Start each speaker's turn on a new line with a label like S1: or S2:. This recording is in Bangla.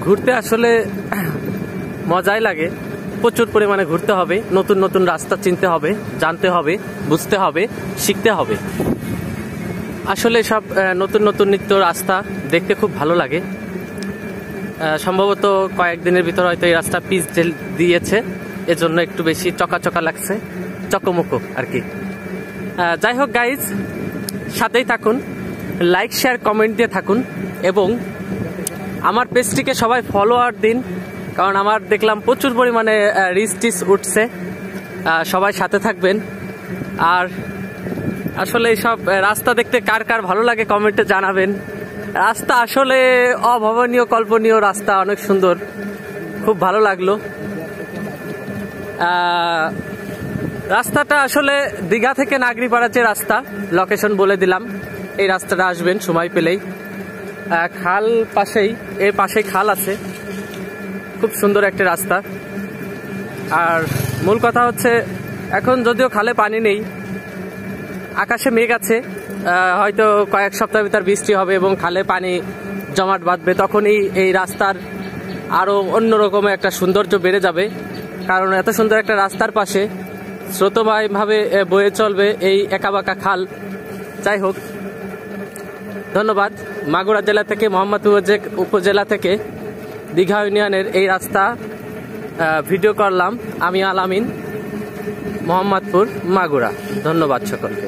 S1: ঘুরতে আসলে মজাই লাগে, প্রচুর পরিমাণে ঘুরতে হবে, নতুন নতুন রাস্তা চিনতে হবে, জানতে হবে, বুঝতে হবে, শিখতে হবে। আসলে সব নতুন নতুন নিত্য রাস্তা দেখতে খুব ভালো লাগে। সম্ভবত কয়েকদিনের ভিতর হয়তো এই রাস্তা পিচ দিয়েছে, এজন্য একটু বেশি চকাচকা লাগছে, চকমকো আর কি। যাই হোক গাইজ, সাথেই থাকুন, লাইক শেয়ার কমেন্ট দিয়ে থাকুন এবং আমার পেজটিকে সবাই ফলোয়ার দিন, কারণ আমার দেখলাম প্রচুর পরিমাণে রিচ টিচ উঠছে। সবাই সাথে থাকবেন। আর আসলে এইসব রাস্তা দেখতে কার কার ভালো লাগে কমেন্টে জানাবেন। রাস্তা আসলে অভাবনীয়, কল্পনীয় রাস্তা, অনেক সুন্দর, খুব ভালো লাগলো। রাস্তাটা আসলে দীঘা থেকে নাগরিপাড়া যে রাস্তা, লোকেশন বলে দিলাম, এই রাস্তাটা আসবেন সময় পেলেই। খাল পাশেই, এর পাশেই খাল আছে, খুব সুন্দর একটা রাস্তা। আর মূল কথা হচ্ছে, এখন যদিও খালে পানি নেই, আকাশে মেঘ আছে, হয়তো কয়েক সপ্তাহ ভিতর বৃষ্টি হবে এবং খালে পানি জমাট বাঁধবে, তখনই এই রাস্তার আরও অন্যরকম একটা সৌন্দর্য বেড়ে যাবে। কারণ এত সুন্দর একটা রাস্তার পাশে স্রোতময়ভাবে বয়ে চলবে এই একাবাঁকা খাল। যাই হোক, ধন্যবাদ। মাগুরা জেলা থেকে, মোহাম্মদপুর উপজেলা থেকে দীঘা ইউনিয়নের এই রাস্তা ভিডিও করলাম আমি, আলামিন, মোহাম্মদপুর, মাগুরা। ধন্যবাদ সকলকে।